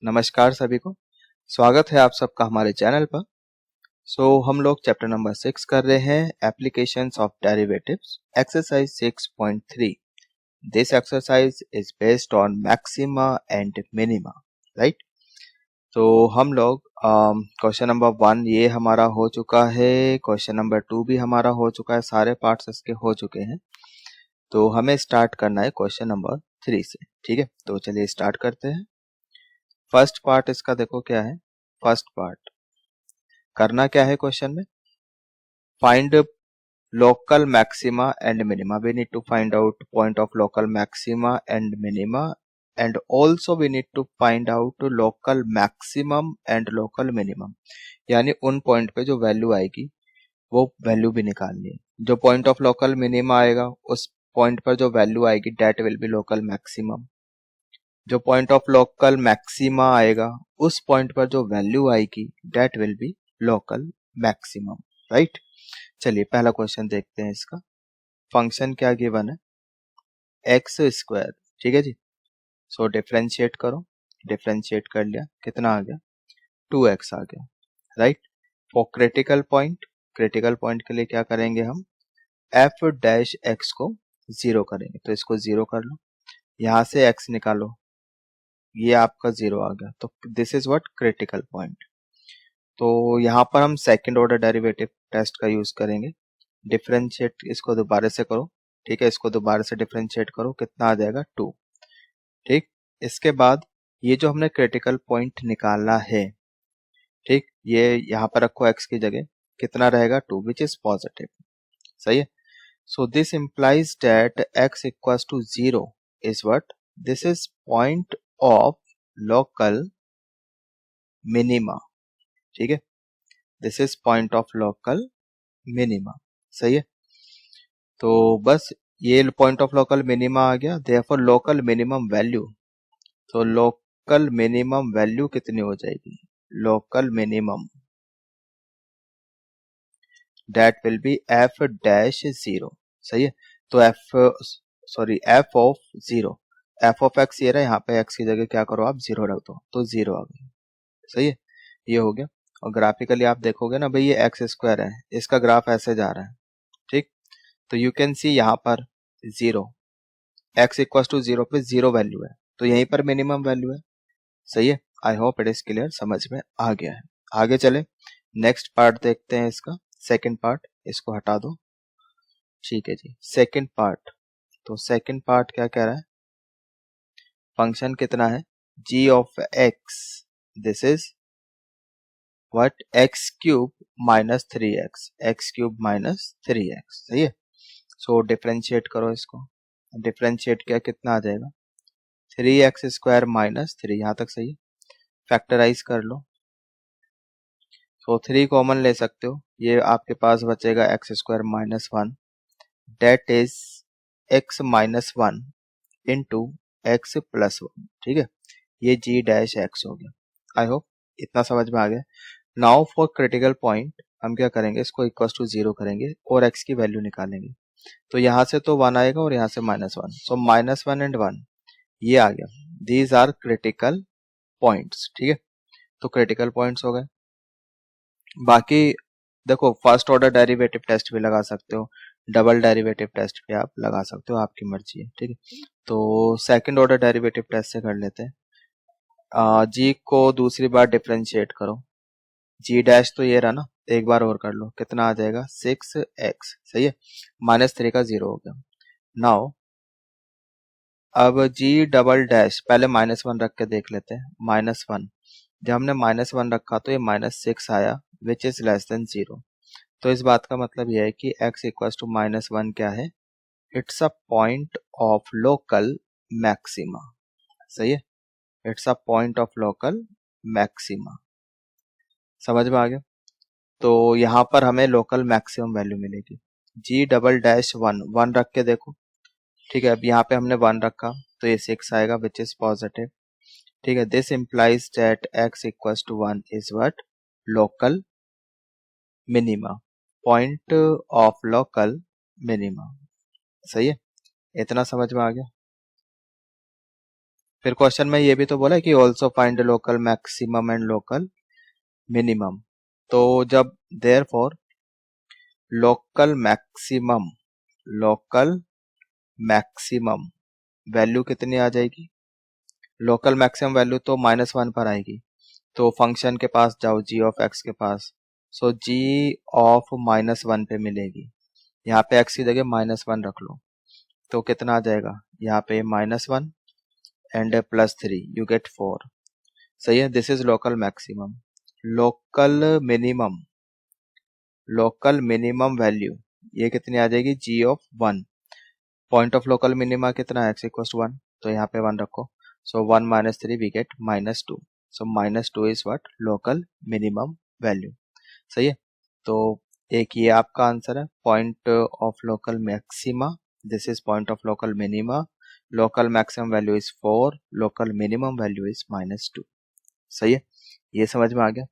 नमस्कार सभी को। स्वागत है आप सबका हमारे चैनल पर। हम लोग चैप्टर नंबर 6 कर रहे हैं, applications of derivatives, exercise 6.3। This exercise is based on maxima and minima, right. तो हम लोग क्वेश्चन नंबर 1 ये हमारा हो चुका है, क्वेश्चन नंबर 2 भी हमारा हो चुका है, सारे पार्ट्स इसके हो चुके हैं। तो हमें स्टार्ट करना है क्वेश्चन नंबर 3 से, ठीक है। तो चलिए स्टार्ट करते हैं। फर्स्ट पार्ट इसका देखो क्या है। फर्स्ट पार्ट करना क्या है क्वेश्चन में, find local maxima and minima. We need to find out point of local maxima and minima, and also we need to find out local maximum and local minimum. यानी उन point पे जो value आएगी वो value भी निकालनी है। जो पॉइंट ऑफ लोकल मिनिमा आएगा उस पॉइंट पर जो वैल्यू आएगी that will be local maximum. जो पॉइंट ऑफ लोकल मैक्सिमा आएगा उस पॉइंट पर जो वैल्यू आएगी that will be local maximum, right. चलिए पहला क्वेश्चन देखते हैं इसका। फंक्शन क्या गिवन है, एक्स स्क्वायर, ठीक है जी। सो डिफरेंशिएट करो, डिफरेंशिएट कर लिया, कितना आ गया 2x आ गया, right. For critical point, critical point के लिए क्या करेंगे हम, एफ डैश एक्स को 0 करेंगे। तो इसको 0 कर लो, यहां से x निकालो, ये आपका 0 आ गया। तो this is what critical point. तो यहाँ पर हम सेकंड ऑर्डर डेरिवेटिव टेस्ट का यूज करेंगे। डिफरेंशिएट इसको दोबारा से करो, ठीक है। इसको दोबारा से डिफरेंशिएट करो, कितना आ जाएगा 2, ठीक। इसके बाद ये जो हमने क्रिटिकल पॉइंट निकालना है, ठीक, ये यहाँ पर रखो x की जगह, कितना रहेगा 2 विच इज पॉजिटिव, सही है। So this implies that x equals to 0 is what, this is point of local minima, ठीक है। This is point of local minima, सही है। तो बस ये पॉइंट ऑफ लोकल मिनिमा आ गया, देयरफॉर लोकल मिनिमम वैल्यू। तो लोकल मिनिमम वैल्यू कितनी हो जाएगी, local minimum that will be f dash 0, सही है। तो f of 0, f of x ये रहा, यहाँ पे एक्स की जगह क्या करो आप 0 रख दो, तो 0 आ गया, सही है। ये हो गया। और ग्राफिकली आप देखोगे ना भाई, ये एक्स स्क्वायर है, इसका ग्राफ ऐसे जा रहा है, ठीक। तो यू कैन सी यहाँ पर 0, एक्स इक्वल टू 0 पे 0 वैल्यू है, तो यहीं पर मिनिमम वैल्यू है, सही है। I hope it is clear, समझ में आ गया है। आगे चले, नेक्स्ट पार्ट देखते हैं इसका, सेकंड पार्ट, इसको हटा दो, ठीक है जी। सेकंड पार्ट, तो सेकंड पार्ट क्या कह रहा है, फंक्शन कितना है g of x, this is what x cube minus 3x, x cube minus 3x, सही है। सो डिफरेंशिएट करो इसको, डिफरेंशिएट किया कितना आ जाएगा 3x स्क्वायर माइनस 3, यहाँ तक सही है। फैक्टराइज कर लो, तो 3 कॉमन ले सकते हो, ये आपके पास बचेगा x square minus 1, that is x minus 1 into x plus 1, ठीक है। ये g डैश x हो गया। आई होप इतना समझ में आ गया। नाउ फॉर क्रिटिकल पॉइंट हम क्या करेंगे, इसको इक्वल टू 0 करेंगे और x की वैल्यू निकालेंगे। तो यहाँ से तो 1 आएगा और यहाँ से -1, सो -1 एंड 1 ये आ गया। दीज आर क्रिटिकल पॉइंट्स, ठीक है। तो क्रिटिकल पॉइंट्स हो गए। बाकी देखो, फर्स्ट ऑर्डर डेरिवेटिव टेस्ट भी लगा सकते हो, डबल डेरिवेटिव टेस्ट भी आप लगा सकते हो, आपकी मर्जी है, ठीक है। तो सेकंड ऑर्डर डेरिवेटिव टेस्ट से कर लेते हैं। जी को दूसरी बार डिफरेंशिएट करो, जी डैश तो ये रहा ना, एक बार और कर लो, कितना आ जाएगा 6x, सही है। -3 का 0 हो गया। नाउ अब जी डबल डैश, पहले -1 रख के देख लेते हैं, -1, जब हमने -1 रखा तो ये -6 आया विच इज लेस देन 0। तो इस बात का मतलब यह है कि x इक्वल्स टू -1 क्या है, it's a point of local maxima, सही है। It's a point of local maxima, समझ में आ गया। तो यहाँ पर हमें लोकल मैक्सिमम वैल्यू मिलेगी, जी डबल डैश 1 रख के देखो, ठीक है। अब यहाँ पे हमने 1 रखा तो ये 6 आएगा विच इज पॉजिटिव, ठीक है। This implies that x equals to 1 is what, local minima, point of local minima, सही है। इतना समझ में आ गया। फिर क्वेश्चन में ये भी तो बोला है कि also find local maximum and local minimum. तो जब देयरफॉर लोकल मैक्सिमम वैल्यू कितनी आ जाएगी, लोकल मैक्सिमम वैल्यू तो -1 पर आएगी। तो फंक्शन के पास जाओ, जी ऑफ एक्स के पास, सो जी ऑफ -1 पे मिलेगी। यहाँ पे एक्स की जगह -1 रख लो, तो कितना आ जाएगा, यहाँ पे -1 एंड +3 यू गेट 4। सही है, this is local maximum. Local minimum value ये कितनी आ जाएगी, G of 1। Point of local minima कितना है, x=1, तो यहाँ पे 1 रखो। So 1 - 3 we get -2। So -2 is what, local minimum value. सही है, तो एक ये आपका आंसर है, point of local maxima, this is point of local minima, local maximum value is 4, local minimum value is -2। सही है, ये समझ में आ गया।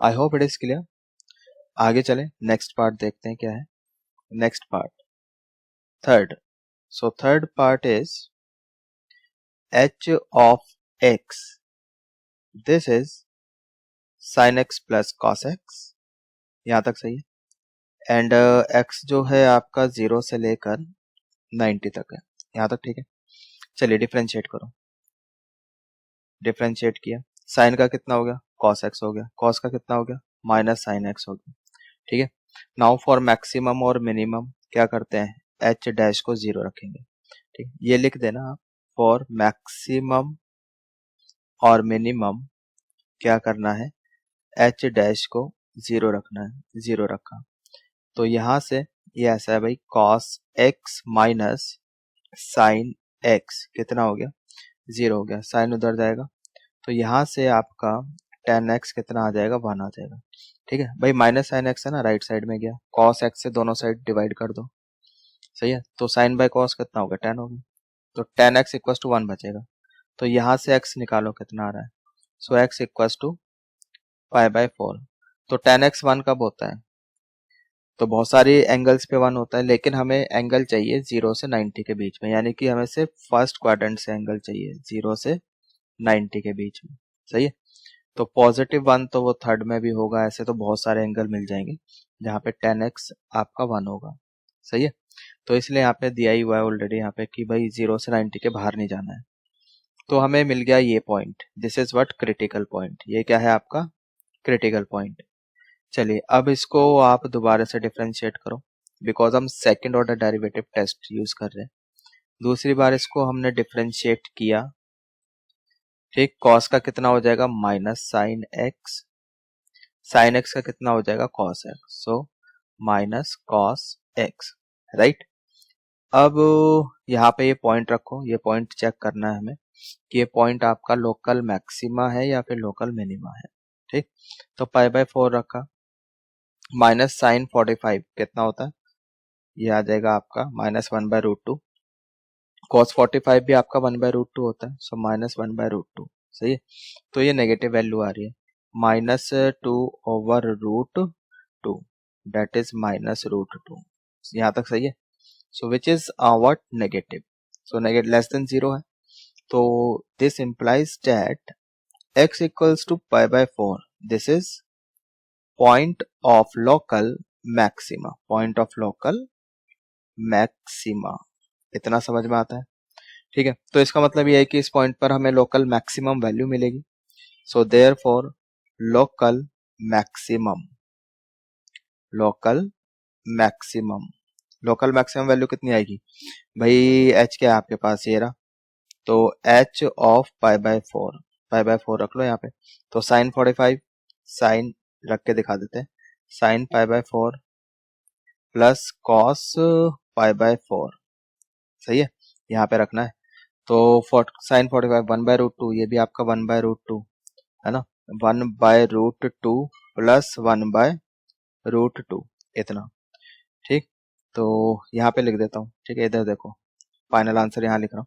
I hope it is clear. आगे चले, नेक्स्ट पार्ट देखते हैं क्या है। Next part third. So third part is h of x, this is sin x plus cos x, यहाँ तक सही है। एंड x जो है आपका 0 से लेकर 90 तक है, यहाँ तक ठीक है। चलिए डिफरेंशिएट करो, डिफरेंशिएट किया, साइन का कितना हो गया, cos x हो गया, cos का कितना हो गया, माइनस साइन x हो गया। ठीक है, नाउ फॉर मैक्सिमम और मिनिमम क्या करते हैं, h डैश को 0 रखेंगे। ठीक, ये लिख देना आप, फॉर मैक्सिमम और मिनिमम क्या करना है, h डैश को 0 रखना है, 0 रखा। तो यहाँ से ये ऐसा है भाई, cos x minus sine x कितना हो गया, 0 हो गया, साइन उधर जाएगा, तो यहाँ से आपका tan x कितना आ जाएगा, 1 आ जाएगा। ठीक है भाई, माइनस साइन x है ना, राइट साइड में गया, cos x से दोनों साइड डिवाइड कर दो। सही है, तो साइन बाय cos कितना हो गया, tan हो गया, तो tan x इक्वल टू 1 बचेगा। तो यहाँ से x निकालो कितना आ रहा है, सो x इक्वल टू π/4। तो tan x 1 कब होता है, तो बहुत सारी एंगल्स पे 1 होता है, लेकिन हमें एंगल चाहिए 0 से 90 के बीच में, यानी कि हमें सिर्फ फर्स्ट क्वाड्रेंट से एंगल चाहिए 0 से 90 के बीच में। सही है, तो +1 तो वो थर्ड में भी होगा, ऐसे तो बहुत सारे एंगल मिल जाएंगे जहाँ पे tan x आपका 1 होगा। सही है, तो इसलिए यहाँ पे दिया ही हुआ है ऑलरेडी यहाँ पे कि भाई 0 से 90 के बाहर नहीं जाना है। तो हमें मिल गया ये point, this is what, critical point. ये क्या है आपका, क्रिटिकल पॉइंट। चलिए अब इसको आप दोबारा से डिफरेंशिएट करो, बिकॉज हम second order derivative test use कर रहे हैं। दूसरी बार इसको हमने डिफरेंशिएट किया, ठीक, कॉस का कितना हो जाएगा, minus sine x, sine x का कितना हो जाएगा, cos x, so minus cos x. Right, अब यहाँ पे ये पॉइंट रखो, ये पॉइंट चेक करना है हमें कि ये पॉइंट आपका लोकल मैक्सिमा है या फिर लोकल मिनिमा है। ठीक, तो π/4 रखा, माइनस साइन 45 कितना होता है, ये आ जाएगा आपका -1/√2। cos 45 भी आपका 1/√2 होता है, सो -1/√2। सही है, तो ये नेगेटिव वैल्यू आ रही है, -2/√2, दैट इज -√2। यहाँ तक सही है, so which is what, negative, so negative less than 0 है, तो this implies that x equals to π/4, this is point of local maxima, point of local maxima. इतना समझ में आता है। ठीक है, तो इसका मतलब ये है कि इस पॉइंट पर हमें लोकल मैक्सिमम वैल्यू मिलेगी। So therefore local maximum, local maximum, local maximum value कितनी आएगी भाई, h क्या है आपके पास, ये रहा, तो h ऑफ π/4 रख लो यहाँ पे। तो साइन 45, साइन रख के दिखा देते हैं, साइन π/4 प्लस कॉस π/4। सही है, यहाँ पे रखना है, तो साइन 45 1/√2, ये भी आपका 1/√2 है ना, 1/√2 प्लस 1/√2 इतना। ठीक, तो यहाँ पे लिख देता हूँ, ठीक है, इधर देखो, फाइनल आंसर यहाँ लिख रहा हूँ,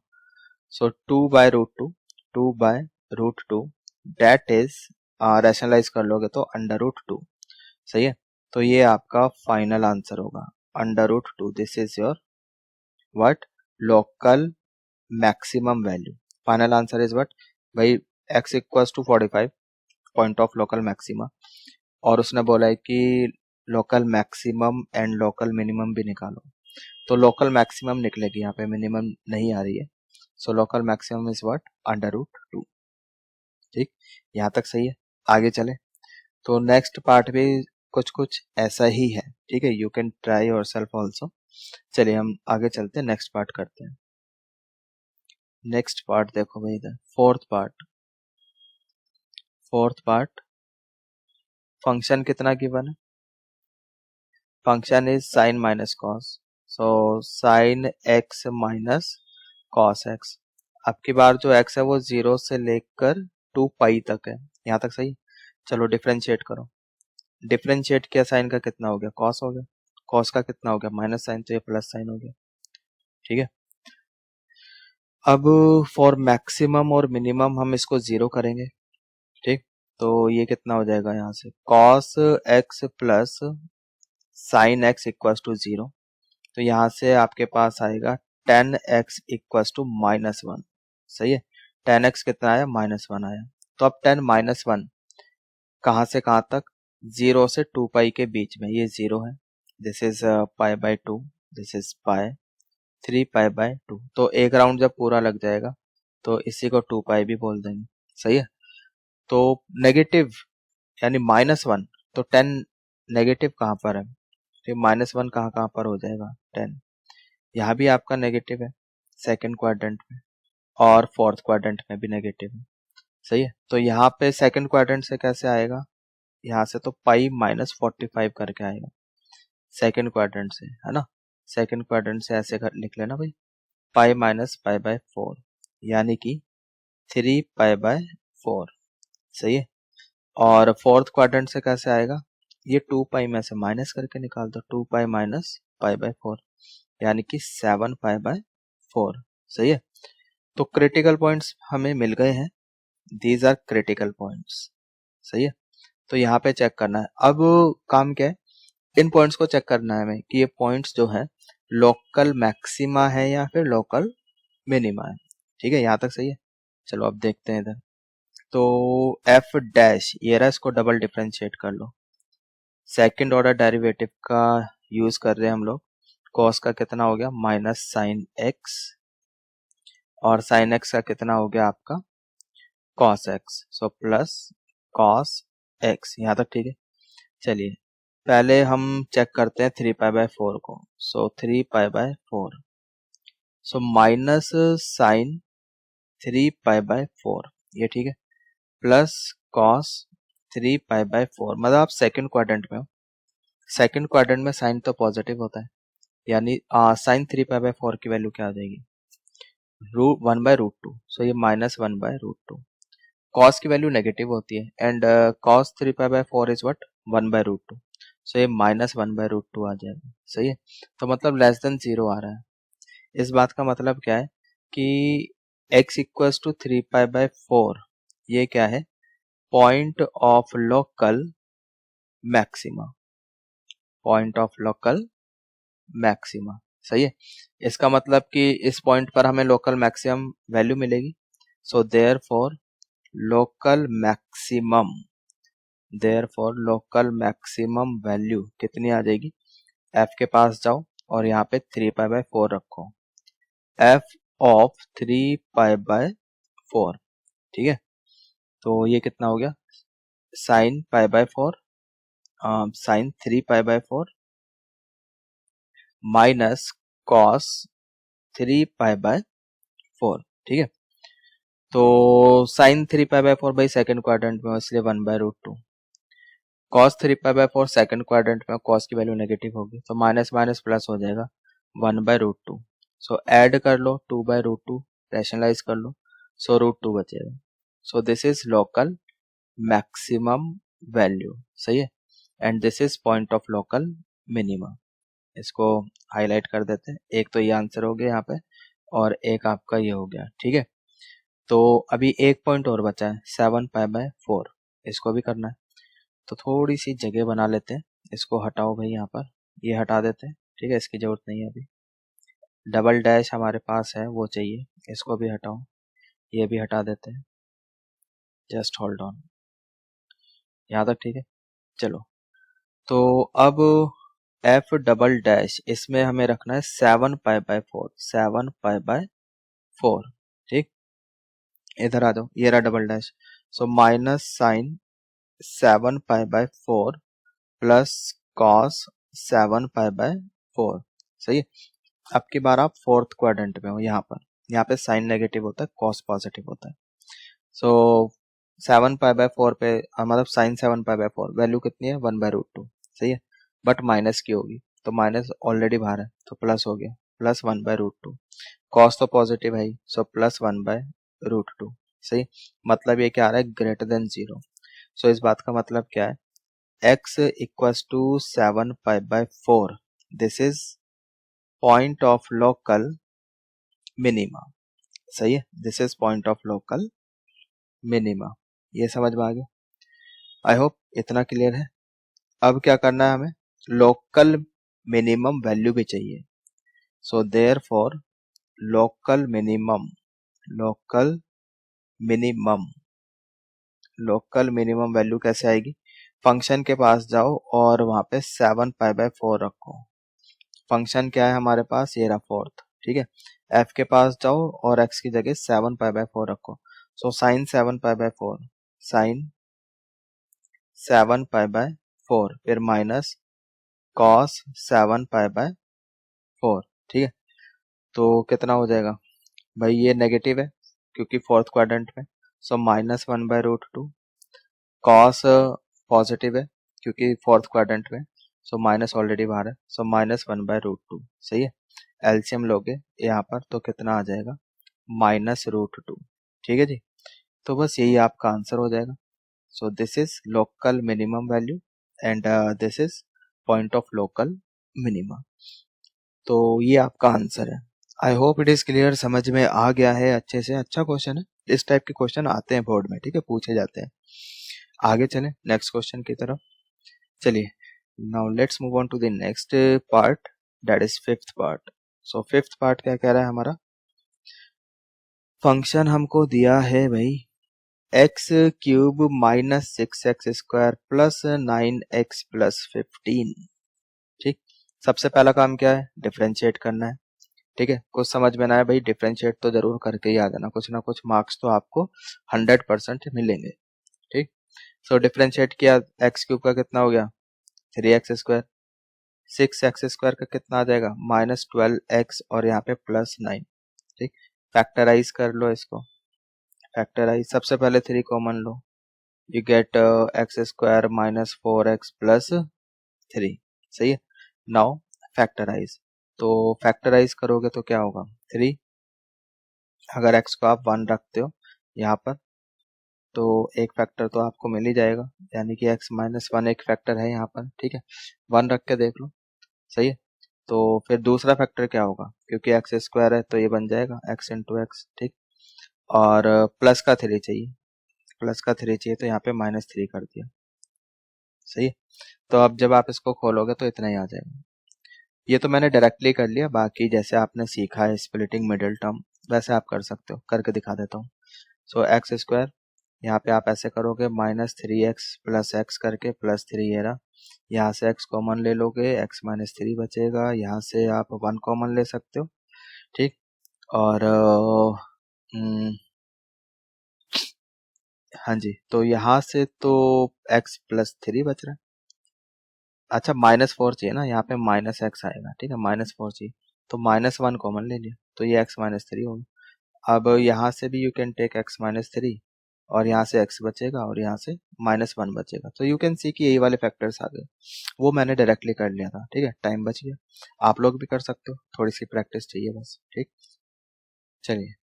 सो 2/√2, 2/√2 दैट इज, रैशनलाइज कर लोगे तो √2। सही है, तो ये आपका फाइनल आंसर होगा, √2, this is your what, local maximum value. Final answer is what भाई, x equals to 45 point of local maxima, और उसने बोला है कि local maximum and local minimum भी निकालो। तो लोकल मैक्सिमम निकलेगी, यहाँ पे मिनिमम नहीं आ रही है। So local maximum is what, √2। ठीक, यहाँ तक सही है। आगे चले तो नेक्स्ट पार्ट भी कुछ कुछ ऐसा ही है। ठीक है, you can try your self also. चलिए हम आगे चलते हैं, नेक्स्ट पार्ट करते हैं। नेक्स्ट पार्ट देखो भाई इधर, फोर्थ पार्ट फंक्शन कितना गिवन है, function is sine minus cos, so sine x minus cos x. अब की बार जो x है वो 0 से लेकर 2 पाई तक है, यहाँ तक सही। चलो डिफरेंशिएट करो, डिफरेंशिएट किया साइन का कितना हो गया, कॉस हो गया, कॉस का कितना हो गया माइनस साइन, तो ये प्लस साइन हो गया। ठीक है, अब फॉर मैक्सिमम और मिनिमम हम इसको 0 करेंगे। ठीक, तो ये कितना हो जाएगा, यहाँ से cos x plus sine x equal to 0। तो यहाँ से आपके पास आएगा tan x इक्वल टू -1। सही है, tan x कितना आया, -1 आया। तो अब tan -1 कहाँ से कहाँ तक, 0 से 2 पाई के बीच में, ये 0 है, this is π/2, this is pi, 3 π/2। तो एक राउंड जब पूरा लग जाएगा तो इसी को 2 पाई भी बोल देंगे। सही है, तो नेगेटिव यानी -1, तो 10 नेगेटिव कहाँ पर है, तो -1 कहाँ कहाँ पर हो जाएगा, 10 यहाँ भी आपका नेगेटिव है, सेकंड क्वाड्रेंट में, और फोर्थ क्वाड्रेंट में भी नेगेटिव है। सही है, तो यहाँ पे सेकंड क्वाड्रेंट से कैसे आएगा, यहाँ से तो π-45 करके आएगा सेकंड क्वाड्रेंट से, है ना। सेकंड क्वाड्रेंट से ऐसे लिख लेना भाई, π-π/4 यानी कि 3π/4। सही है, और फोर्थ क्वाड्रेंट से कैसे आएगा, ये 2 पाई में से माइनस करके निकाल दो, 2 पाई माइनस π/4 यानी कि 7π/4। सही है, तो क्रिटिकल पॉइंट्स हमें मिल गए हैं, दीज आर क्रिटिकल पॉइंट्स। सही है, तो यहाँ पे चेक करना है। अब काम क्या है, इन पॉइंट्स को चेक करना है हमें कि ये पॉइंट्स जो है लोकल मैक्सिमा है या फिर लोकल मिनिमा है। ठीक है, यहाँ तक सही है। चलो अब देखते हैं इधर, तो एफ डैश ये रहा, इसको डबल डिफरेंशिएट कर लो। सेकंड ऑर्डर डेरिवेटिव का यूज कर रहे हैं हम लोग, कॉस का कितना हो गया माइनस साइन एक्स, और साइन एक्स का कितना हो गया आपका cos x, so plus cos x. यहाँ तक ठीक है। चलिए पहले हम चेक करते हैं 3π/4 को, सो 3π/4, सो माइनस साइन 3π/4, ये ठीक है, प्लस कॉस 3π/4, मतलब आप सेकंड क्वाड्रेंट में हो, सेकंड क्वाड्रेंट में साइन तो पॉजिटिव होता है, यानी साइन 3π/4 की वैल्यू क्या आ जाएगी, 1/√2, सो ये -1/√2। कॉस की वैल्यू नेगेटिव होती है, एंड कॉस 3π/4 इज व्हाट 1/√2, सो ये -1/√2 आ जाएगा। सही है, तो मतलब लेस देन 0 आ रहा है। इस बात का मतलब क्या है कि x इक्वल्स टू 3π/4 ये क्या है, point of local maxima, point of local maxima. सही है, इसका मतलब कि इस पॉइंट पर हमें लोकल मैक्सिमम वैल्यू मिलेगी, so therefore local maximum, therefore local maximum value कितनी आ जाएगी, f के पास जाओ और यहाँ पे 3π/4 रखो, f ऑफ 3π/4। ठीक है, तो ये कितना हो गया, साइन π/4, साइन 3π/4 माइनस कॉस 3π/4। ठीक है, तो साइन 3π/4 भाई सेकंड क्वाड्रेंट में, इसलिए 1/√2, कॉस 3π/4 सेकंड क्वाड्रेंट में, कॉस की वैल्यू नेगेटिव होगी, तो माइनस माइनस प्लस हो जाएगा 1/√2। सो ऐड कर लो 2/√2, रैशनलाइज कर लो, सो √2 बचेगा। So this is local maximum value. सही है, and this is point of local minima. इसको हाईलाइट कर देते हैं, एक तो ये आंसर हो गया यहाँ पे, और एक आपका ये हो गया। ठीक है, तो अभी एक पॉइंट और बचा है 7π/4, इसको भी करना है। तो थोड़ी सी जगह बना लेते हैं, इसको हटाओ भाई, यहाँ पर ये हटा देते हैं। ठीक है, इसकी जरूरत नहीं है अभी। डबल डैश हमारे पास है, वो चाहिए, इसको भी हटाओ। ये भी हटा देते हैं, जस्ट होल्ड ऑन, यहाँ तक ठीक है। चलो, तो अब एफ डबल डैश इसमें हमें रखना है 7 पाई बाय 4, 7 पाई बाय 4, ठीक। इधर आ जाओ, ये रहा double dash, so minus sine 7 pi by 4 plus cos 7 pi by 4, सही है। अब की बार आप फोर्थ क्वाड्रेंट में हो, यहाँ पे साइन नेगेटिव होता है, कॉस पॉजिटिव होता है। सो 7 पाई बाय 4 पे मतलब साइन 7 पाई बाय 4 वैल्यू कितनी है, 1/√2, सही है। बट माइनस की होगी, तो माइनस ऑलरेडी बाहर है तो प्लस हो गया, प्लस 1/√2। कॉस तो पॉजिटिव है ही, सो प्लस 1/√2, सही। मतलब ये क्या आ रहा है, ग्रेटर देन 0। सो इस बात का मतलब क्या है, x equals to 7 pi by 4, this is point of local minima, सही है। This is point of local minima, ये समझ में आ गया। आई होप इतना क्लियर है। अब क्या करना है हमें, लोकल मिनिमम वैल्यू भी चाहिए। So therefore local minimum, local minimum, local minimum value कैसे आएगी, फंक्शन के पास जाओ और वहां पे 7 पाई बाय 4 रखो। फंक्शन क्या है हमारे पास, ये रहा फोर्थ, ठीक है। एफ के पास जाओ और एक्स की जगह 7 पाई बाय 4 रखो। So sine 7 pi by 4, sine 7 pi by 4, फिर माइनस कॉस 7 पाई बाय 4, ठीक है। तो कितना हो जाएगा भाई, ये नेगेटिव है क्योंकि फोर्थ क्वाड्रेंट में, सो माइनस 1/√2। कॉस पॉजिटिव है क्योंकि फोर्थ क्वाड्रेंट में, सो माइनस ऑलरेडी बाहर है, सो माइनस 1/√2, सही है। एलसीएम लोगे यहाँ पर तो कितना आ जाएगा, -√2, ठीक है जी। तो बस यही आपका आंसर हो जाएगा। So this is local minimum value and this is point of local minimum. तो ये आपका आंसर है। I hope it is clear, समझ में आ गया है अच्छे से। अच्छा क्वेश्चन है, इस टाइप के क्वेश्चन आते हैं बोर्ड में, ठीक है, पूछे जाते हैं। आगे चलें नेक्स्ट क्वेश्चन की तरफ। चलिए, now let's move on to the next part, that is fifth part. So fifth part क्या कह रहा है हमारा, फंक्शन हमको दिया है भाई x³ minus 6x² plus 9x plus 15, ठीक। सबसे पहला काम क्या है, डिफरेंशिएट करना है, ठीक है। कुछ समझ में ना आए भाई, डिफरेंशिएट तो जरूर करके ही आ जाना, कुछ ना कुछ मार्क्स तो आपको 100% मिलेंगे, ठीक। सो डिफरेंशिएट किया, x³ का कितना हो गया 3x², 6x² का कितना आ जाएगा -12x और यहाँ पे +9, ठीक। फैक्टराइज कर लो इसको, फैक्टराइज सबसे पहले 3 common low, you get x² -4x plus 3, सही है। नाउ फैक्टराइज, तो फैक्टराइज करोगे तो क्या होगा 3, अगर x को आप 1 रखते हो यहाँ पर तो एक फैक्टर तो आपको मिल ही जाएगा, यानी कि x-1 एक फैक्टर है यहाँ पर, ठीक है। 1 रख के देख लो, सही है। तो फिर दूसरा फैक्टर क्या होगा, क्योंकि x² है तो ये बन जाएगा x इंटू एक्स, ठीक। और प्लस का 3 चाहिए, प्लस का 3 चाहिए तो यहाँ पे -3 कर दिया, सही है। तो अब जब आप इसको खोलोगे तो इतना ही आ जाएगा। ये तो मैंने डायरेक्टली कर लिया, बाकी जैसे आपने सीखा है स्प्लिटिंग मिडिल टर्म वैसे आप कर सकते हो, करके दिखा देता हूँ। सो x², यहाँ पे आप ऐसे करोगे -3x प्लस एक्स करके प्लस 3, ये रहा। यहाँ से x कॉमन ले लोगे, x-3 बचेगा, यहाँ से आप 1 कॉमन ले सकते हो, ठीक। और हाँ जी, तो यहाँ से तो x प्लस 3 बच रहा है। अच्छा -4 चाहिए ना, यहाँ पे -x आएगा, ठीक है, -4 चाहिए तो -1 कॉमन ले लिया तो ये x-3 होगा। अब यहाँ से भी यू कैन टेक x-3 और यहाँ से x बचेगा और यहाँ से -1 बचेगा, तो यू कैन सी कि यही वाले फैक्टर्स आ गए। वो मैंने डायरेक्टली कर लिया था, ठीक है, टाइम बच गया। आप लोग भी कर सकते हो, थोड़ी सी प्रैक्टिस चाहिए बस, ठीक। चलिए,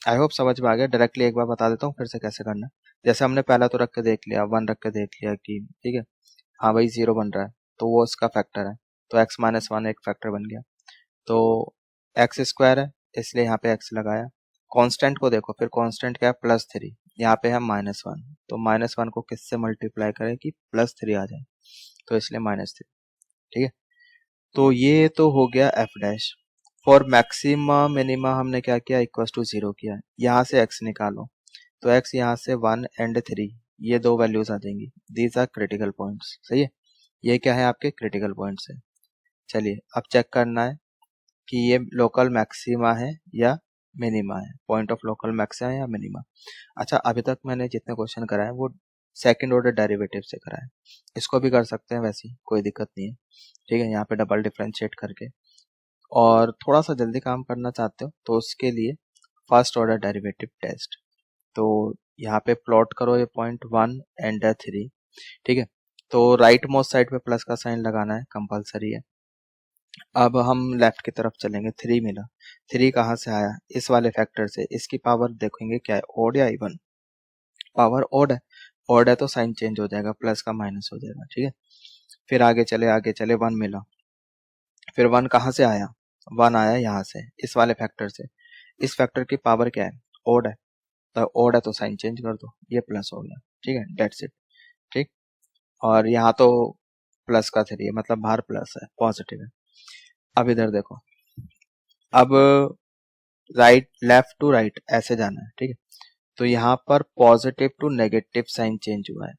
आई होप समझ में आ गया। डायरेक्टली एक बार बता देता हूँ फिर से कैसे करना है। जैसे हमने पहला तो रख के देख लिया, 1 रख के देख लिया कि ठीक है, हाँ भाई 0 बन रहा है तो वो इसका फैक्टर है, तो x-1 एक फैक्टर बन गया। तो x² है इसलिए यहाँ पे x लगाया। कांस्टेंट को देखो, फिर कांस्टेंट क्या है +3, यहाँ पे है -1, तो -1 को किससे मल्टीप्लाई करें कि +3 आ जाए, तो इसलिए -3, ठीक है। तो ये तो हो गया f dash. For maxima minima हमने क्या किया, इक्वल टू 0 किया। यहाँ से x निकालो, तो x यहाँ से 1 एंड 3, ये दो वैल्यूज आ जाएंगी। दीज आर क्रिटिकल पॉइंट्स, सही है। ये क्या है, आपके क्रिटिकल पॉइंट्स है। चलिए अब चेक करना है कि ये लोकल मैक्सिमा है या मिनिमा है, पॉइंट ऑफ लोकल मैक्सिमा है या मिनिमा। अच्छा, अभी तक मैंने जितने क्वेश्चन कराए वो सेकंड ऑर्डर डेरिवेटिव से कराए, इसको भी कर सकते हैं, वैसे कोई दिक्कत नहीं है। ठीक है, यहाँ पे डबल डिफरेंशिएट करके, और थोड़ा सा जल्दी काम करना चाहते हो तो उसके लिए फर्स्ट ऑर्डर डेरिवेटिव टेस्ट। तो यहाँ पे प्लॉट करो ये पॉइंट 1 एंड 3। ठीक है, तो राइट मोस्ट साइड पे प्लस का साइन लगाना है, कंपलसरी है। अब हम लेफ्ट की तरफ चलेंगे, 3 मिला। 3 कहाँ से आया, इस वाले फैक्टर से। इसकी पावर देखेंगे क्या है, ओड या इवन। पावर ओड है, ओड है तो साइन चेंज हो जाएगा, प्लस का माइनस हो जाएगा। ठीक है, फिर आगे चले 1 मिला। फिर 1 कहाँ से आया, 1 आया यहाँ से, इस वाले फैक्टर से। इस फैक्टर की पावर क्या है, ओड है, तो ओड है तो साइन चेंज कर दो, ये प्लस हो गया। ठीक है, डेट्स इट। ठीक, और यहाँ तो प्लस का 3 है, मतलब बाहर प्लस है, पॉजिटिव है। अब इधर देखो, अब राइट, लेफ्ट टू राइट ऐसे जाना है। ठीक है, तो यहाँ पर positive to negative sign change हुआ है,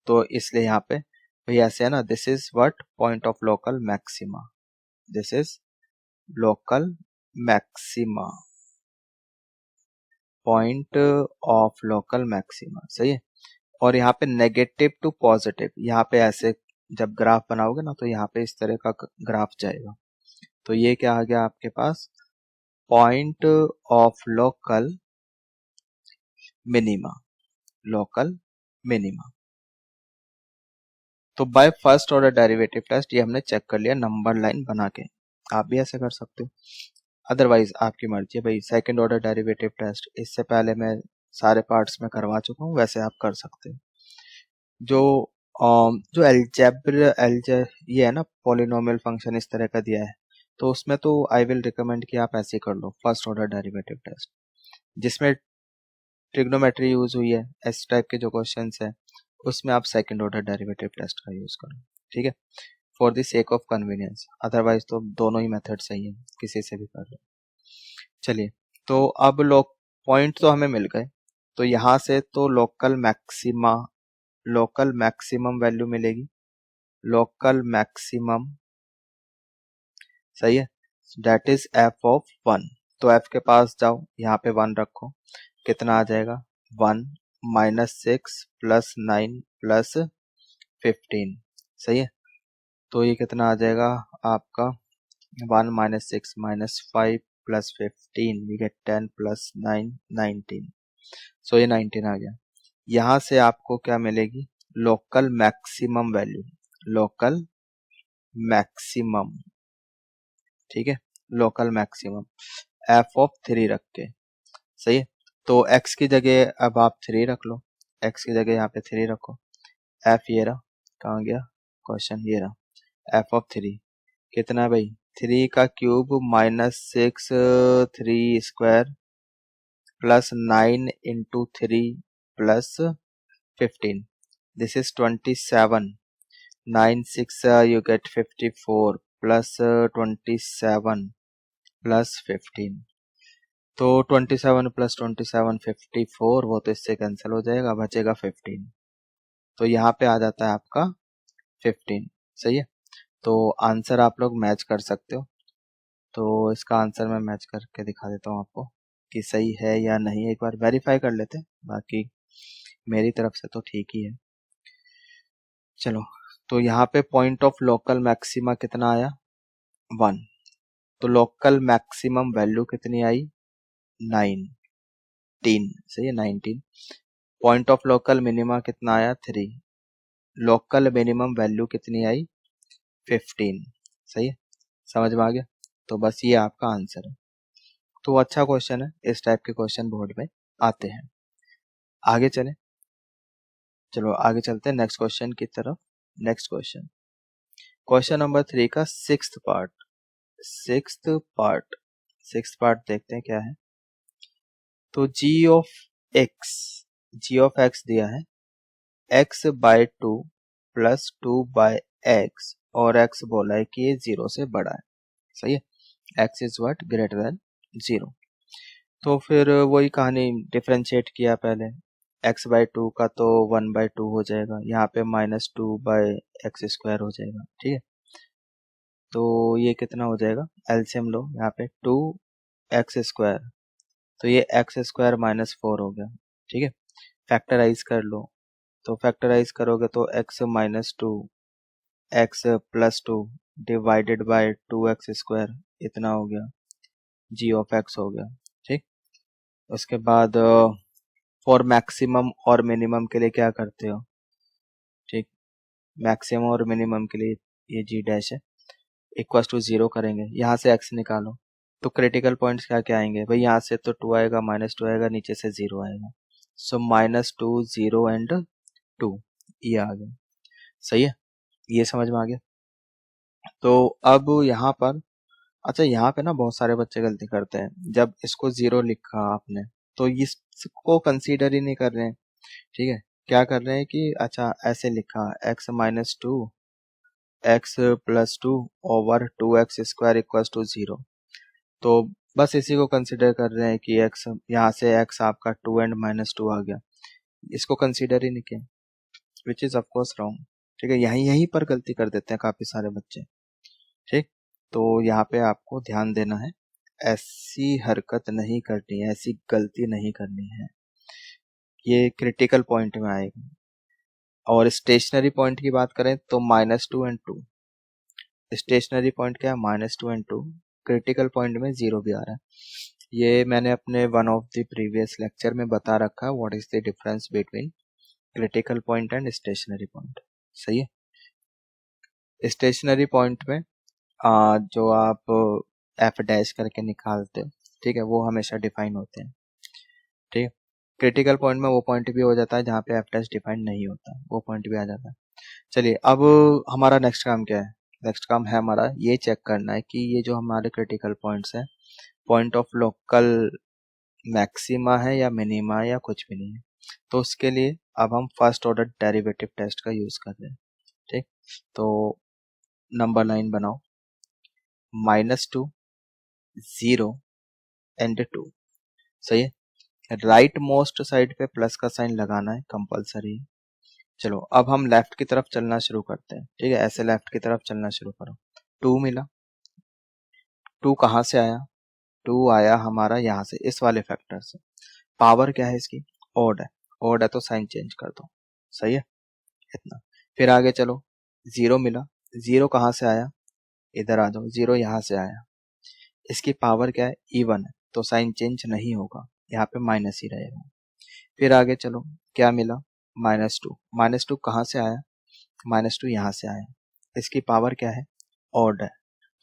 तो इसलिए यहाँ पे भाई ऐसे है ना, this is what, point of local maxima. This is local maxima, point of local maxima, सही है। और यहाँ पे नेगेटिव टू पॉजिटिव, यहाँ पे ऐसे जब ग्राफ बनाओगे ना, तो यहाँ पे इस तरह का ग्राफ जाएगा। तो ये क्या आ गया आपके पास, point of local minima, local minima. तो by first order derivative test ये हमने चेक कर लिया नंबर लाइन बना के। आप भी ऐसे कर सकते हो, अदरवाइज आपकी मर्जी है भाई। सेकंड ऑर्डर डेरिवेटिव टेस्ट इससे पहले मैं सारे पार्ट्स में करवा चुका हूँ, वैसे आप कर सकते हो। जो जो ये है ना, पॉलिनोमियल फंक्शन इस तरह का दिया है, तो उसमें तो आई विल रिकमेंड कि आप ऐसे कर लो फर्स्ट ऑर्डर डेरिवेटिव टेस्ट, जिसमें ट्रिग्नोमेट्री यूज हुई है, इस टाइप के जो क्वेश्चंस है उसमें आप सेकंड ऑर्डर डेरिवेटिव टेस्ट का यूज करो। ठीक है, for the sake of convenience, otherwise तो दोनों ही मेथड सही है, किसी से भी कर लो। चलिए, तो अब लोग पॉइंट तो हमें मिल गए, तो यहाँ से तो local maxima, local maximum value मिलेगी, लोकल मैक्सिमम, सही है, दैट इज एफ ऑफ 1। तो एफ के पास जाओ, यहाँ पे 1 रखो, कितना आ जाएगा, 1 -6 + 9 + 15, सही है। तो ये कितना आ जाएगा आपका, 1 -6 -5 + 15, वी गेट 10 + 9 19। सो ये 19 आ गया। यहाँ से आपको क्या मिलेगी, local maximum value, local maximum. ठीक है, लोकल मैक्सिमम एफ ऑफ 3 रख के, सही है। तो x की जगह अब आप 3 रख लो, x की जगह यहाँ पे 3 रखो। f ये रहा, कहाँ गया क्वेश्चन, ये रहा, f ऑफ 3 कितना है भाई, 3 का cube -6 3 square + 9 × 3 + 15, this is 27, 9 6 you get 54 + 27 + 15, तो 27 + 27 54, वो तो इससे कैंसिल हो जाएगा, बचेगा 15। तो यहाँ पे आ जाता है आपका 15, सही है। तो आंसर आप लोग मैच कर सकते हो, तो इसका आंसर मैं मैच करके दिखा देता हूँ आपको कि सही है या नहीं, एक बार वेरीफाई कर लेते हैं, बाकी मेरी तरफ से तो ठीक ही है। चलो, तो यहाँ पे पॉइंट ऑफ लोकल मैक्सिमा कितना आया, 1। तो लोकल मैक्सिमम वैल्यू कितनी आई, 19, सही है, 19। पॉइंट ऑफ लोकल मिनिमा कितना आया, 3। लोकल मिनिमम वैल्यू कितनी आई, 15, सही है, समझ में आ गया। तो बस ये आपका आंसर है। तो अच्छा क्वेश्चन है, इस टाइप के क्वेश्चन बोर्ड में आते हैं। आगे चले, चलो आगे चलते हैं नेक्स्ट क्वेश्चन की तरफ। नेक्स्ट क्वेश्चन, क्वेश्चन नंबर 3 का सिक्स्थ पार्ट, सिक्स्थ पार्ट देखते हैं क्या है। तो g ऑफ x दिया है, x/2 + 2/x, और x बोला है कि ये 0 से बड़ा है, सही है। X is what greater than 0। तो फिर वही कहानी, डिफ्रेंशिएट किया पहले, एक्स बाई टू का तो 1/2 हो जाएगा, यहाँ पे -2/x² हो जाएगा, ठीक है। तो ये कितना हो जाएगा, एलसीएम लो, यहाँ पे 2x², तो ये x² -4 हो गया, ठीक है। फैक्टराइज कर लो, तो फैक्टराइज करोगे तो x -2 x + 2 divided by 2x² इतना हो गया, g ऑफ x हो गया, ठीक। उसके बाद फॉर मैक्सिमम और मिनिमम के लिए क्या करते हो, ठीक, मैक्सिमम और मिनिमम के लिए ये g डैश है, इक्वल टू 0 करेंगे, यहाँ से x निकालो, तो क्रिटिकल पॉइंट्स क्या क्या आएंगे भाई, यहाँ से तो 2 आएगा, -2 आएगा, नीचे से 0 आएगा, सो -2 0 एंड 2 ये आ गया, सही है, ये समझ में आ गया। तो अब यहाँ पर, अच्छा यहाँ पे ना बहुत सारे बच्चे गलती करते हैं, जब इसको 0 लिखा आपने तो इसको कंसीडर ही नहीं कर रहे हैं, ठीक है। क्या कर रहे हैं कि अच्छा ऐसे लिखा x -2 x + 2 over 2x² equal to 0, तो बस इसी को कंसीडर कर रहे हैं कि x, यहाँ से x आपका 2 एंड -2 आ गया, इसको कंसीडर ही नहीं किया, विच इज ऑफकोर्स रॉन्ग, ठीक है। यहीं यहीं पर गलती कर देते हैं काफी सारे बच्चे, ठीक। तो यहाँ पे आपको ध्यान देना है, ऐसी हरकत नहीं करनी है, ऐसी गलती नहीं करनी है, ये क्रिटिकल पॉइंट में आएगा। और स्टेशनरी पॉइंट की बात करें तो -2 एंड 2, स्टेशनरी पॉइंट क्या है, -2 एंड 2, क्रिटिकल पॉइंट में 0 भी आ रहा है, ये मैंने अपने one of the previous lecture में बता रखा है, what is the difference between critical point and stationary point, सही है। स्टेशनरी पॉइंट में जो आप एफ डैश करके निकालते हो, ठीक है, वो हमेशा डिफाइन होते हैं, ठीक है। क्रिटिकल पॉइंट में वो पॉइंट भी हो जाता है जहाँ पे एफ डैश डिफाइन नहीं होता, वो पॉइंट भी आ जाता है। चलिए अब हमारा नेक्स्ट काम क्या है, नेक्स्ट काम है हमारा ये चेक करना है कि ये जो हमारे क्रिटिकल पॉइंट्स हैं, पॉइंट ऑफ लोकल मैक्सिमा है या मिनिमा है या कुछ भी नहीं है, तो उसके लिए अब हम फर्स्ट ऑर्डर डेरिवेटिव टेस्ट का यूज कर रहे हैं, ठीक। तो नंबर 9 बनाओ, -2 0 एंड 2, सही है। राइट मोस्ट साइड पे प्लस का साइन लगाना है, कंपलसरी है। चलो अब हम लेफ्ट की तरफ चलना शुरू करते हैं, ठीक है, ऐसे लेफ्ट की तरफ चलना शुरू करो, 2 मिला, 2 कहाँ से आया, 2 आया हमारा यहाँ से, इस वाले फैक्टर से, पावर क्या है इसकी, ओड है, ओड है तो साइन चेंज कर दो, सही है, इतना। फिर आगे चलो, 0 मिला, 0 कहाँ से आया, इधर आ जाओ, 0 यहाँ से आया, इसकी पावर क्या है, इवन है, तो साइन चेंज नहीं होगा, यहाँ पे माइनस ही रहेगा। फिर आगे चलो, क्या मिला, -2, -2 कहाँ से आया, -2 यहाँ से आया, इसकी पावर क्या है, ऑड है,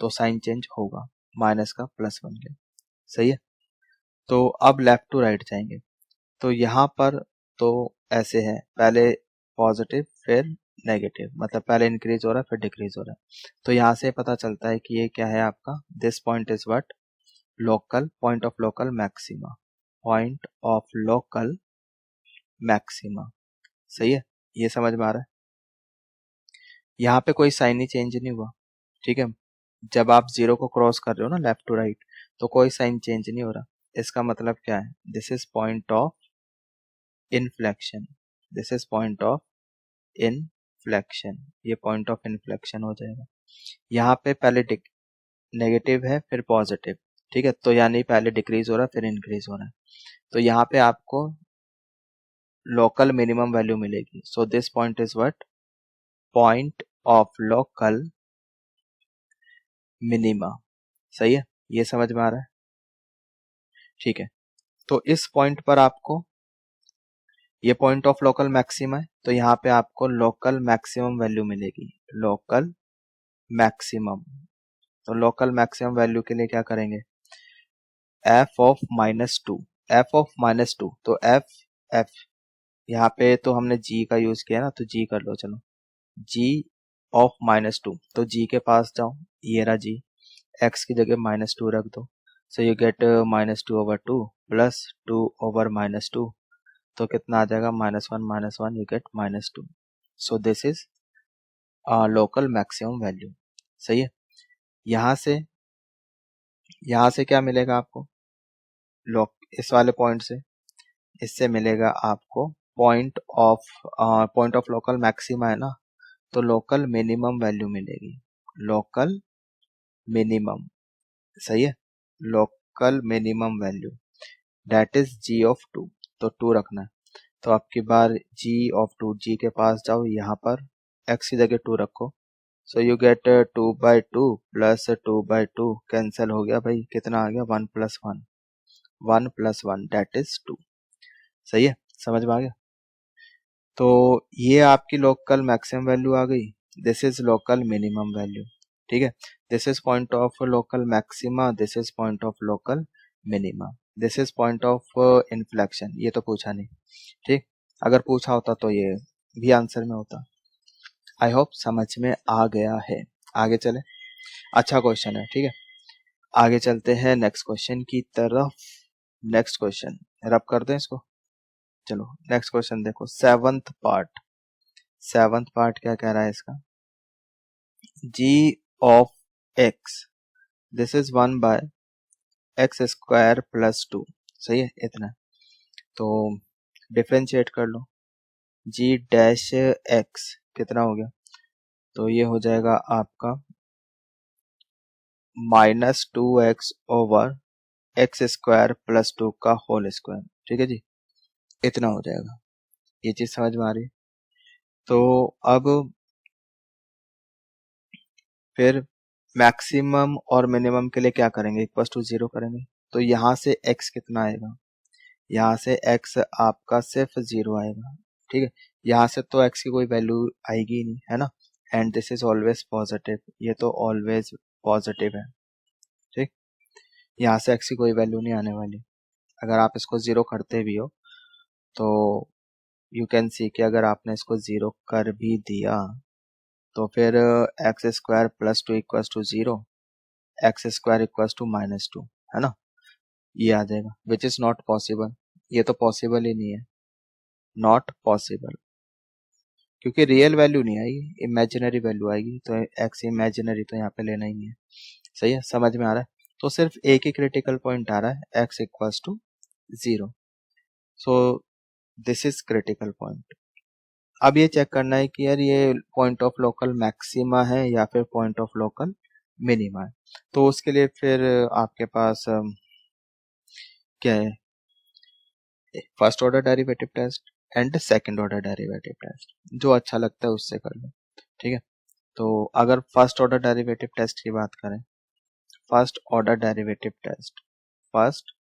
तो साइन चेंज होगा, माइनस का प्लस बन गया, सही है। तो अब लेफ्ट टू राइट जाएंगे, तो यहाँ पर तो ऐसे है, पहले पॉजिटिव फिर नेगेटिव, मतलब पहले इंक्रीज हो रहा है फिर डिक्रीज हो रहा है, तो यहाँ से पता चलता है कि ये क्या है आपका, this point is what, local point of local maxima, point of local maxima, सही है, ये समझ में आ रहा है। यहाँ पे कोई साइन ही चेंज नहीं हुआ, ठीक है, जब आप 0 को क्रॉस कर रहे हो ना लेफ्ट टू राइट, तो कोई साइन चेंज नहीं हो रहा, इसका मतलब क्या है, this is point of inflection, this is point of inflection, ये पॉइंट ऑफ इनफ्लेक्शन हो जाएगा। यहाँ पे पहले नेगेटिव है फिर पॉजिटिव, ठीक है, तो यानी पहले डिक्रीज हो रहा है फिर इंक्रीज हो रहा है, तो यहाँ पे आपको लोकल मिनिमम वैल्यू मिलेगी, so this point is what, point of local minima, सही है, ये समझ में आ रहा है, ठीक है। तो इस पॉइंट पर आपको, ये पॉइंट ऑफ लोकल मैक्सिमा है, तो यहाँ पे आपको लोकल मैक्सिमम वैल्यू मिलेगी, लोकल मैक्सिमम, तो लोकल मैक्सिमम वैल्यू के लिए क्या करेंगे, f ऑफ -2, f ऑफ -2, तो f यहाँ पे तो हमने g का यूज किया ना, तो g कर लो, चलो g ऑफ -2, तो g के पास जाओ, ये रहा g, x की जगह -2 रख दो, सो यू गेट -2/2 प्लस 2/-2, तो कितना आ जाएगा, -1 you get -2, so this is local maximum value, सही है। यहाँ से यहाँ से क्या मिलेगा आपको, इस वाले पॉइंट से, इससे मिलेगा आपको पॉइंट ऑफ लोकल मैक्सिमा है ना, तो लोकल मिनिमम वैल्यू मिलेगी, लोकल मिनिमम, सही है, local minimum value that is G of two, तो टू रखना है। तो आपकी बार जी ऑफ टू, जी के पास जाओ, यहाँ पर एक्स की जगह टू रखो, so you get 2/2 plus 2/2 cancel हो गया भाई, कितना आ गया 1+1, 1+1 दैट इज 2, सही है, समझ में आ गया। तो ये आपकी लोकल मैक्सिमम वैल्यू आ गई, this is local minimum value, ठीक है, this is point of local maxima, this is point of local minima, this is point of inflection, ये तो पूछा नहीं, ठीक, अगर पूछा होता तो ये भी आंसर में होता। आई होप समझ में आ गया है, आगे चले, अच्छा क्वेश्चन है, ठीक है, आगे चलते हैं नेक्स्ट क्वेश्चन की तरफ। नेक्स्ट क्वेश्चन रब कर दें इसको, चलो नेक्स्ट क्वेश्चन देखो, सेवंथ पार्ट क्या कह रहा है इसका, g of x, this is 1/x² + 2, सही है, इतना, तो डिफरेंशिएट कर लो, g डैश x कितना हो गया, तो ये हो जाएगा आपका -2x/x² + 2 का होल स्क्वायर, ठीक है जी, इतना हो जाएगा, ये चीज समझ में आ रही है। तो अब फिर मैक्सिमम और मिनिमम के लिए क्या करेंगे, इक्वल टू 0 करेंगे, तो यहाँ से x कितना आएगा, यहाँ से x आपका सिर्फ 0 आएगा, ठीक है, यहाँ से तो x की कोई वैल्यू आएगी ही नहीं, है ना, and this is always positive, ये तो ऑलवेज पॉजिटिव है, ठीक, यहाँ से x की कोई वैल्यू नहीं आने वाली, अगर आप इसको 0 करते भी हो तो यू कैन सी कि अगर आपने इसको 0 कर भी दिया तो फिर x² + 2 = 0, x² = -2, है ना, ये आ जाएगा, विच इज नॉट पॉसिबल, ये तो पॉसिबल ही नहीं है, नॉट पॉसिबल, क्योंकि रियल वैल्यू नहीं आएगी, इमेजिनरी वैल्यू आएगी, तो x इमेजिनरी तो यहाँ पे लेना ही नहीं है, सही है, समझ में आ रहा है। तो सिर्फ एक ही क्रिटिकल पॉइंट आ रहा है, x = 0, so this is critical point. अब ये चेक करना है कि यार ये पॉइंट ऑफ लोकल मैक्सिमा है या फिर पॉइंट ऑफ लोकल मिनिमा है, तो उसके लिए फिर आपके पास क्या है, first order derivative test and second order derivative test, जो अच्छा लगता है उससे कर लो, ठीक है। तो अगर फर्स्ट ऑर्डर डेरिवेटिव टेस्ट की बात करें, first order derivative test, first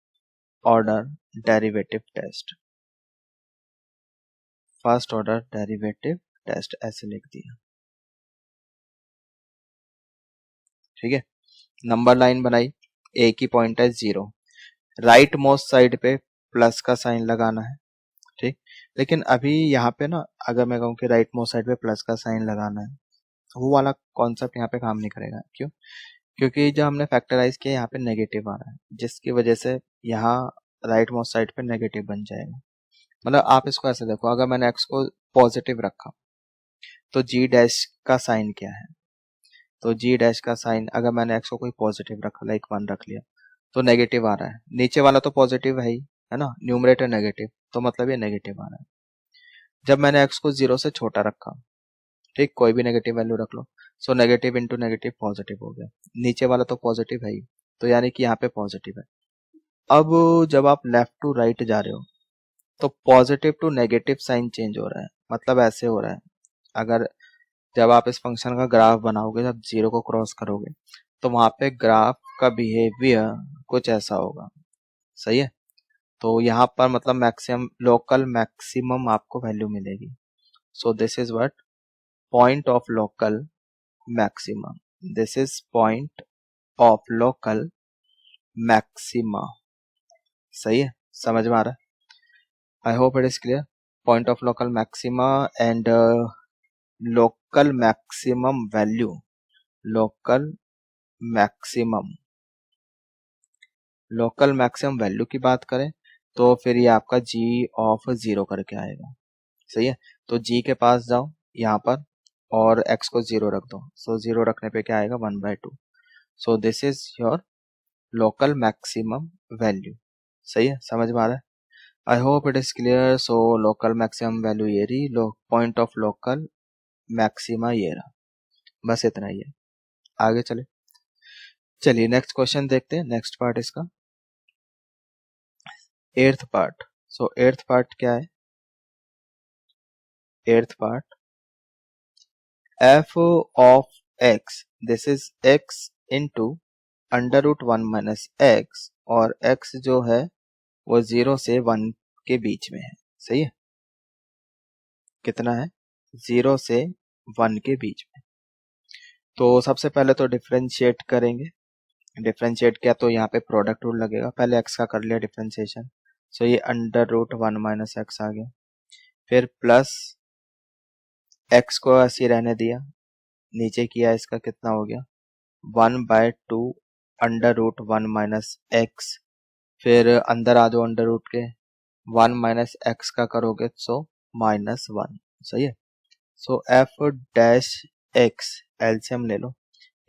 order derivative test, first order derivative test ऐसे लिख दिया, ठीक है, नंबर लाइन बनाई, एक ही पॉइंट है 0, राइट मोस्ट साइड पे प्लस का साइन लगाना है, ठीक, लेकिन अभी यहाँ पे ना अगर मैं कहूँ कि राइट मोस्ट साइड पे प्लस का साइन लगाना है, वो वाला कॉन्सेप्ट यहाँ पे काम नहीं करेगा, क्यों, क्योंकि जब हमने फैक्टराइज किया यहाँ पे नेगेटिव आ रहा है, जिसकी वजह से यहाँ राइट मोस्ट साइड पे नेगेटिव बन जाएगा, मतलब आप इसको ऐसे देखो, अगर मैंने एक्स को पॉजिटिव रखा तो जी डैश का साइन क्या है, तो जी डैश का साइन अगर मैंने एक्स को कोई पॉजिटिव रखा, लाइक 1 रख लिया, तो नेगेटिव आ रहा है, नीचे वाला तो पॉजिटिव है ही, है ना, न्यूमरेटर नेगेटिव, तो मतलब ये नेगेटिव आ रहा है। जब मैंने एक्स को 0 से छोटा रखा, ठीक, कोई भी नेगेटिव वैल्यू रख लो, so negative into negative positive हो गया, नीचे वाला तो पॉजिटिव है ही, तो यानी कि यहाँ पे पॉजिटिव है। अब जब आप लेफ्ट टू राइट जा रहे हो तो positive to negative sign change हो रहा है, मतलब ऐसे हो रहा है, अगर जब आप इस फंक्शन का ग्राफ बनाओगे, जब 0 को क्रॉस करोगे तो वहां पे ग्राफ का बिहेवियर कुछ ऐसा होगा, सही है, तो यहाँ पर मतलब मैक्सिमम लोकल मैक्सिमम आपको वैल्यू मिलेगी, so this is what point of local maximum, this is point of local maxima, सही है, समझ में आ रहा है, I hope it is clear, point of local maxima and local maximum value, local maximum, local maximum value की बात करें तो फिर ये आपका g ऑफ 0 करके आएगा, सही है, तो g के पास जाओ यहाँ पर और x को 0 रख दो, सो 0 रखने पे क्या आएगा 1/2, so this is your local maximum value. सही है, समझ में आ रहा है? I hope it is clear. So local maximum value ये रही, पॉइंट ऑफ लोकल मैक्सिमा ये रहा, बस इतना ही है। आगे चलिए नेक्स्ट क्वेश्चन देखते हैं, नेक्स्ट पार्ट इसका, eighth part. So eighth part क्या है? Eighth part, f of x, this is x into under root 1 minus x, और x जो है वो 0 से 1 के बीच में है। सही है, कितना है? 0 से 1 के बीच में। तो सबसे पहले तो डिफरेंशिएट करेंगे। डिफरेंशिएट किया तो यहाँ पे प्रोडक्ट रूल लगेगा। पहले x का कर लिया डिफरेंशिएशन, सो ये अंडर रूट 1 माइनस एक्स आ गया, फिर प्लस x को ऐसे रहने दिया, नीचे किया, इसका कितना हो गया 1/2 अंडर रूट 1 माइनस एक्स, फिर अंदर आ जाओ अंडर रूट के, 1 माइनस एक्स का करोगे सो -1। सही है, so f dash x LCM ले लो,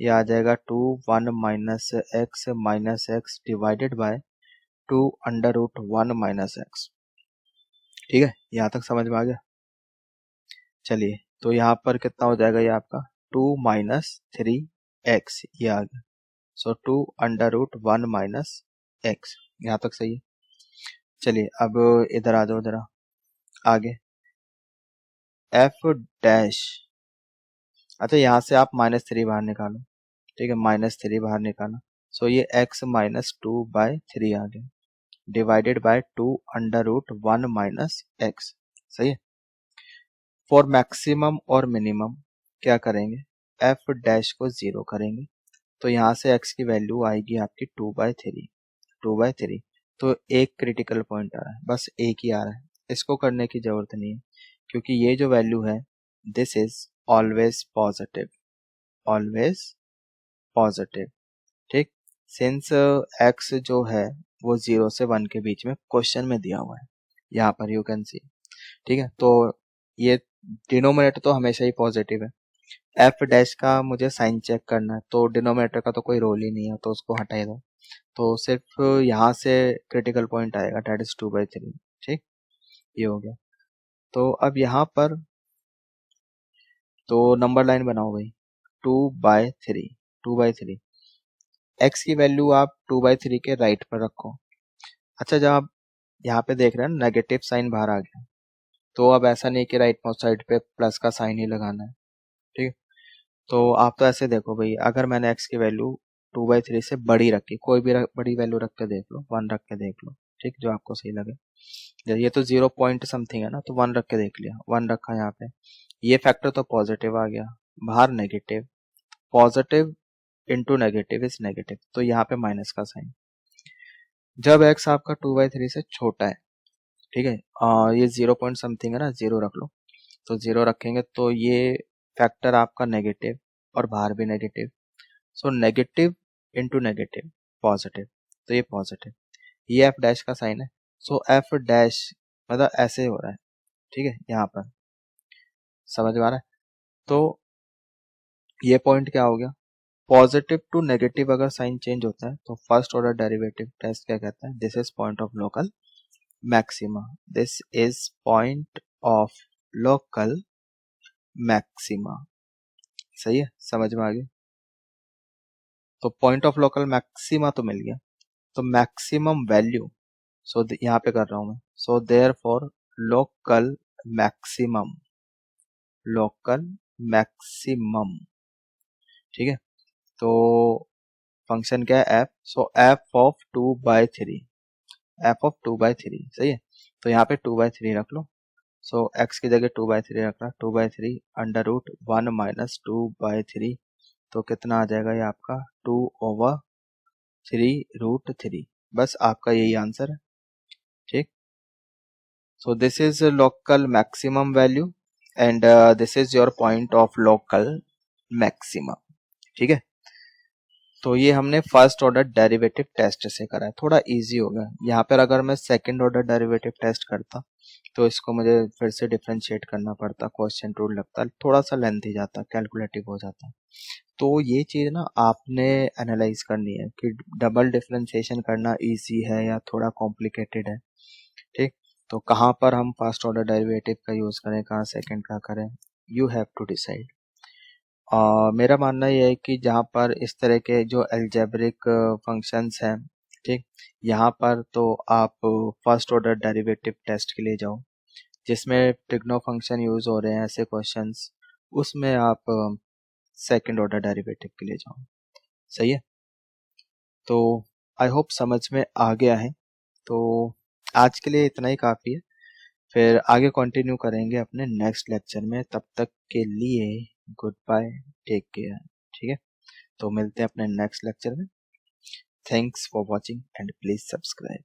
ये आ जाएगा 2 1 minus x divided by 2 under root 1 minus x. ठीक है, यहाँ तक समझ में आ गया? चलिए, तो यहाँ पर कितना हो जाएगा, ये आपका 2 माइनस 3x ये आ गया, सो 2 अंडर रूट 1 माइनस एक्स। यहाँ तक सही है। चलिए अब इधर आ जाओ जरा आगे, एफ डैश, अच्छा यहाँ से आप -3 बाहर निकालो। ठीक है, -3 बाहर निकाला, सो ये x -2/3 आ गया, divided by 2 under root 1 minus x. सही है, फॉर मैक्सिमम और मिनिमम क्या करेंगे, एफ डैश को 0 करेंगे, तो यहाँ से x की वैल्यू आएगी आपकी 2/3। तो एक क्रिटिकल पॉइंट आ रहा है, बस एक ही आ रहा है, इसको करने की जरूरत नहीं है, क्योंकि ये जो वैल्यू है this is always positive, always positive. ठीक, सिंस x जो है वो 0 से 1 के बीच में क्वेश्चन में दिया हुआ है, यहाँ पर यू कैन सी। ठीक है, तो ये डिनोमिनेटर तो हमेशा ही पॉजिटिव है। एफ डैश का मुझे साइन चेक करना है, तो डिनोमिनेटर का तो कोई रोल ही नहीं है, तो उसको हटा दो, तो सिर्फ यहाँ से क्रिटिकल पॉइंट आएगा, डेट इज 2/3। ठीक, ये हो गया। तो अब यहाँ पर तो नंबर लाइन बनाओ भाई, 2/3 एक्स की वैल्यू आप 2/3 के राइट पर रखो। अच्छा, जब आप यहाँ पे देख रहे हैं नेगेटिव साइन बाहर आ गया, तो अब ऐसा नहीं कि राइट मोस्ट साइड पे प्लस का साइन ही लगाना है। ठीक है, तो आप तो ऐसे देखो भाई, अगर मैंने एक्स की वैल्यू 2/3 से बड़ी रखी, कोई भी बड़ी वैल्यू रख के देख लो, 1 रख के देख लो, ठीक, जो आपको सही लगे। ये तो 0 पॉइंट समथिंग है ना, तो 1 रख के देख लिया, 1 रखा यहाँ पे, ये फैक्टर तो पॉजिटिव आ गया, बाहर negative, positive into negative is negative, तो यहाँ पे माइनस का साइन। जब x आपका 2/3 से छोटा है, ठीक है, ये 0 पॉइंट समथिंग है ना, 0 रख लो, तो 0 रखेंगे तो ये फैक्टर आपका नेगेटिव और बाहर भी negative, so negative into negative positive, तो ये पॉजिटिव, ये एफ डैश का साइन है, सो एफ डैश मतलब ऐसे हो रहा है। ठीक है, यहाँ पर समझ में आ रहा है? तो ये पॉइंट क्या हो गया, पॉजिटिव टू नेगेटिव अगर साइन चेंज होता है तो फर्स्ट ऑर्डर डेरिवेटिव टेस्ट क्या कहता है, this is point of local maxima, this is point of local maxima. सही है, समझ में आ गया? तो पॉइंट ऑफ लोकल मैक्सिमा तो मिल गया, तो मैक्सिमम वैल्यू, सो यहाँ पे कर रहा हूं मैं, so therefore local maximum, local maximum. ठीक है, तो फंक्शन क्या है f, so f of 2/3, f of 2/3। सही है, तो यहाँ पे 2/3 रख लो, सो x की जगह 2/3 रखना, 2/3 अंडर रूट 1 माइनस 2/3, तो कितना आ जाएगा ये आपका 2/3√3। बस आपका यही आंसर है। ठीक, so this is local maximum value and this is your point of local maximum. ठीक है, तो ये हमने फर्स्ट ऑर्डर डेरिवेटिव टेस्ट से करा है, थोड़ा इजी हो गया। यहाँ पर अगर मैं सेकंड ऑर्डर डेरिवेटिव टेस्ट करता तो इसको मुझे फिर से डिफरेंशिएट करना पड़ता, क्वेश्चन रूल लगता, थोड़ा सा लेंथी जाता, कैलकुलेटिव हो जाता। तो ये चीज़ ना आपने एनालाइज करनी है कि डबल डिफरेंशिएशन करना इजी है या थोड़ा कॉम्प्लिकेटेड है। ठीक, तो कहाँ पर हम फर्स्ट ऑर्डर डेरिवेटिव का यूज़ करें, कहाँ सेकंड का करें, यू हैव टू डिसाइड। मेरा मानना यह है कि जहाँ पर इस तरह के जो एल्जेब्रिक फंक्शंस हैं, ठीक, यहाँ पर तो आप फर्स्ट ऑर्डर डेरिवेटिव टेस्ट के लिए जाओ, जिसमें ट्रिग्नो फंक्शन यूज़ हो रहे हैं ऐसे क्वेश्चंस, उसमें आप सेकंड ऑर्डर डेरिवेटिव के लिए जाओ। सही है, तो आई होप समझ में आ गया है। तो आज के लिए इतना ही काफ़ी है, फिर आगे कंटिन्यू करेंगे अपने नेक्स्ट लेक्चर में। तब तक के लिए गुड बाय, टेक केयर। ठीक है, तो मिलते हैं अपने नेक्स्ट लेक्चर में। Thanks for watching and please subscribe.